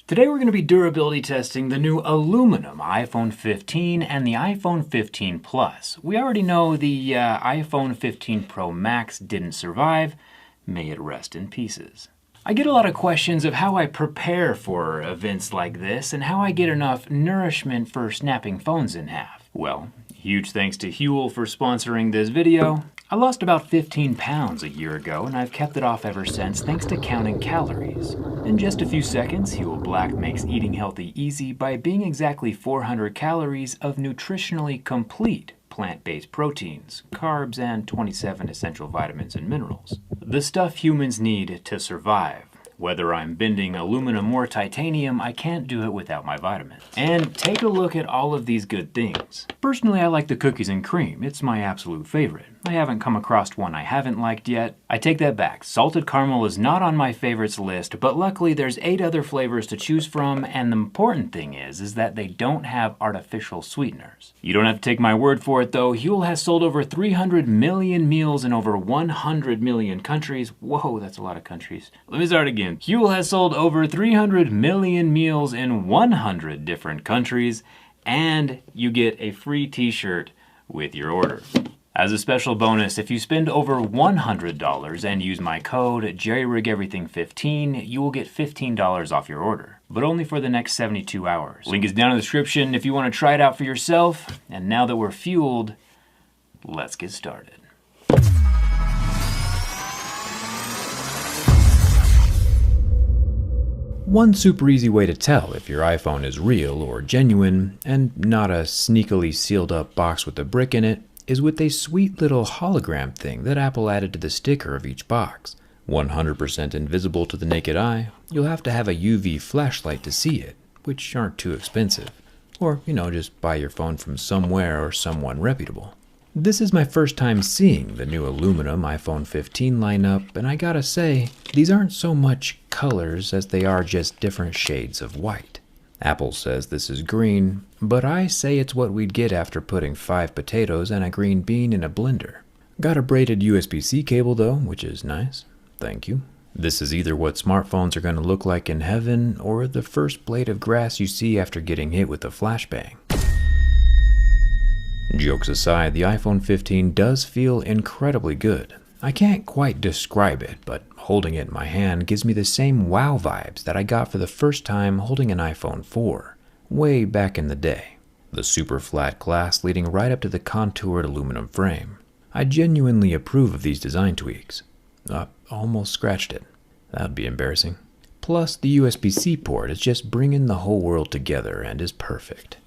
Today we're going to be durability testing the new aluminum iPhone 15 and the iPhone 15 Plus. We already know the iPhone 15 Pro Max didn't survive. May it rest in pieces. I get a lot of questions of how I prepare for events like this and how I get enough nourishment for snapping phones in half. Well, huge thanks to Huel for sponsoring this video. I lost about 15 pounds a year ago and I've kept it off ever since thanks to counting calories. In just a few seconds, Huel Black makes eating healthy easy by being exactly 400 calories of nutritionally complete plant-based proteins, carbs, and 27 essential vitamins and minerals. The stuff humans need to survive. Whether I'm bending aluminum or titanium, I can't do it without my vitamins. And take a look at all of these good things. Personally, I like the cookies and cream. It's my absolute favorite. I haven't come across one I haven't liked yet. I take that back. Salted caramel is not on my favorites list, but luckily there's 8 other flavors to choose from, and the important thing is that they don't have artificial sweeteners. You don't have to take my word for it though. Huel has sold over 300 million meals in over 100 million countries. Whoa, that's a lot of countries. Let me start again. Huel has sold over 300 million meals in 100 different countries, and you get a free t-shirt with your order. As a special bonus, if you spend over $100 and use my code JerryRigEverything15, you will get $15 off your order, but only for the next 72 hours. Link is down in the description if you want to try it out for yourself. And now that we're fueled, let's get started. One super easy way to tell if your iPhone is real or genuine, and not a sneakily sealed up box with a brick in it, is with a sweet little hologram thing that Apple added to the sticker of each box. 100% invisible to the naked eye, you'll have to have a UV flashlight to see it, which aren't too expensive. Or, just buy your phone from somewhere or someone reputable. This is my first time seeing the new aluminum iPhone 15 lineup, and I gotta say, these aren't so much colors as they are just different shades of white. Apple says this is green, but I say it's what we'd get after putting 5 potatoes and a green bean in a blender. Got a braided USB-C cable though, which is nice. Thank you. This is either what smartphones are going to look like in heaven, or the first blade of grass you see after getting hit with a flashbang. Jokes aside, the iPhone 15 does feel incredibly good. I can't quite describe it, but holding it in my hand gives me the same wow vibes that I got for the first time holding an iPhone 4, way back in the day. The super flat glass leading right up to the contoured aluminum frame. I genuinely approve of these design tweaks. Almost scratched it. That'd be embarrassing. Plus, the USB-C port is just bringing the whole world together and is perfect.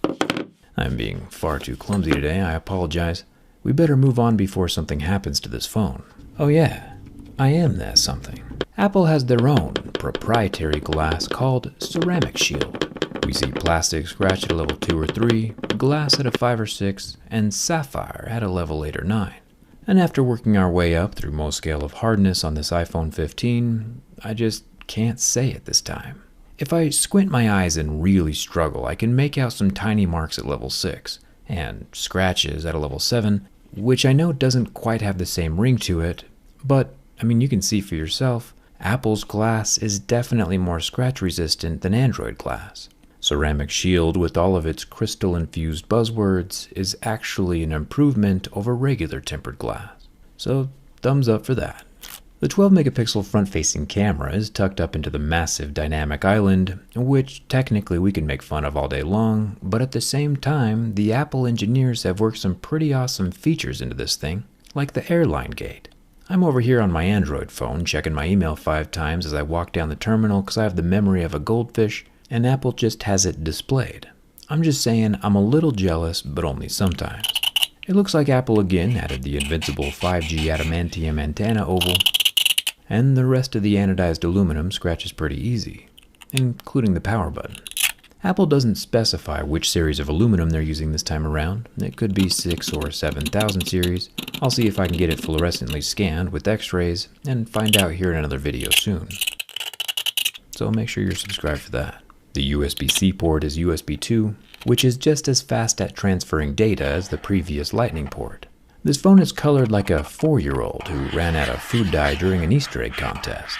I'm being far too clumsy today, I apologize. We better move on before something happens to this phone. Oh yeah, I am that something. Apple has their own proprietary glass called Ceramic Shield. We see plastic scratch at a level 2 or 3, glass at a 5 or 6, and sapphire at a level 8 or 9. And after working our way up through most scale of hardness on this iPhone 15, I just can't say it this time. If I squint my eyes and really struggle, I can make out some tiny marks at level 6, and scratches at a level 7, which I know doesn't quite have the same ring to it, but, you can see for yourself, Apple's glass is definitely more scratch resistant than Android glass. Ceramic Shield, with all of its crystal-infused buzzwords, is actually an improvement over regular tempered glass. So, thumbs up for that. The 12-megapixel front-facing camera is tucked up into the massive dynamic island, which technically we can make fun of all day long, but at the same time, the Apple engineers have worked some pretty awesome features into this thing, like the airline gate. I'm over here on my Android phone checking my email 5 times as I walk down the terminal because I have the memory of a goldfish, and Apple just has it displayed. I'm just saying I'm a little jealous, but only sometimes. It looks like Apple again added the invincible 5G adamantium antenna oval, and the rest of the anodized aluminum scratches pretty easy, including the power button. Apple doesn't specify which series of aluminum they're using this time around. It could be 6 or 7000 series. I'll see if I can get it fluorescently scanned with x-rays and find out here in another video soon. So make sure you're subscribed for that. The USB-C port is USB 2, which is just as fast at transferring data as the previous Lightning port. This phone is colored like a 4-year-old who ran out of food dye during an Easter egg contest.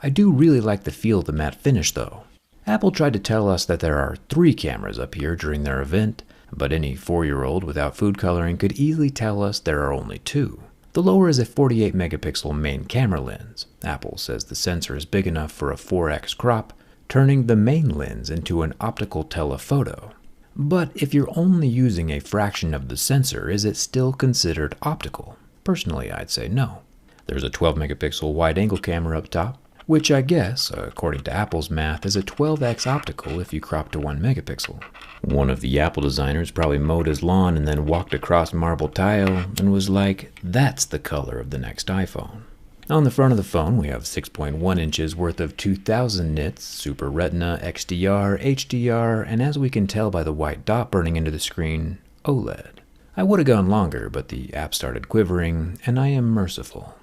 I do really like the feel of the matte finish though. Apple tried to tell us that there are 3 cameras up here during their event, but any 4-year-old without food coloring could easily tell us there are only 2. The lower is a 48 megapixel main camera lens. Apple says the sensor is big enough for a 4x crop, turning the main lens into an optical telephoto. But if you're only using a fraction of the sensor, is it still considered optical? Personally, I'd say no. There's a 12 megapixel wide-angle camera up top, which I guess, according to Apple's math, is a 12x optical if you crop to 1 megapixel. One of the Apple designers probably mowed his lawn and then walked across marble tile and was like, that's the color of the next iPhone. On the front of the phone, we have 6.1 inches worth of 2000 nits, Super Retina, XDR, HDR, and as we can tell by the white dot burning into the screen, OLED. I would have gone longer, but the app started quivering, and I am merciful.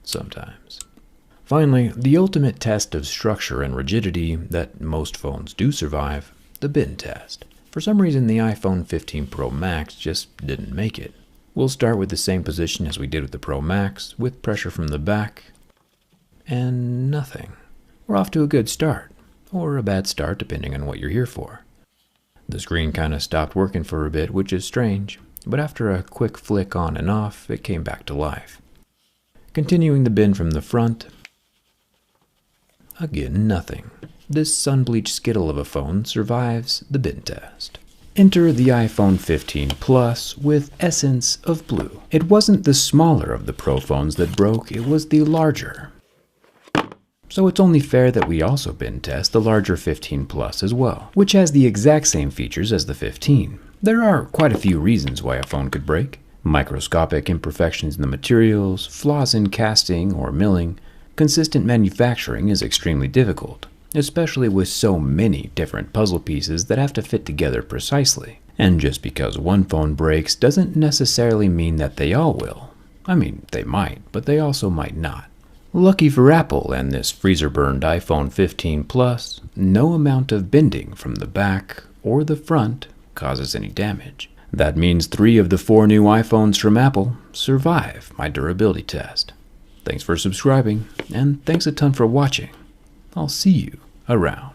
Sometimes. Finally, the ultimate test of structure and rigidity that most phones do survive, the bin test. For some reason, the iPhone 15 Pro Max just didn't make it. We'll start with the same position as we did with the Pro Max, with pressure from the back, and nothing. We're off to a good start, or a bad start depending on what you're here for. The screen kinda stopped working for a bit, which is strange, but after a quick flick on and off, it came back to life. Continuing the bin from the front, again nothing. This sun-bleached skittle of a phone survives the bin test. Enter the iPhone 15 Plus with Essence of Blue. It wasn't the smaller of the Pro phones that broke, it was the larger. So it's only fair that we also bin test the larger 15 Plus as well, which has the exact same features as the 15. There are quite a few reasons why a phone could break. Microscopic imperfections in the materials, flaws in casting or milling. Consistent manufacturing is extremely difficult, especially with so many different puzzle pieces that have to fit together precisely. And just because one phone breaks doesn't necessarily mean that they all will. I mean, they might, but they also might not. Lucky for Apple and this freezer-burned iPhone 15 Plus, no amount of bending from the back or the front causes any damage. That means 3 of the 4 new iPhones from Apple survive my durability test. Thanks for subscribing, and thanks a ton for watching. I'll see you around.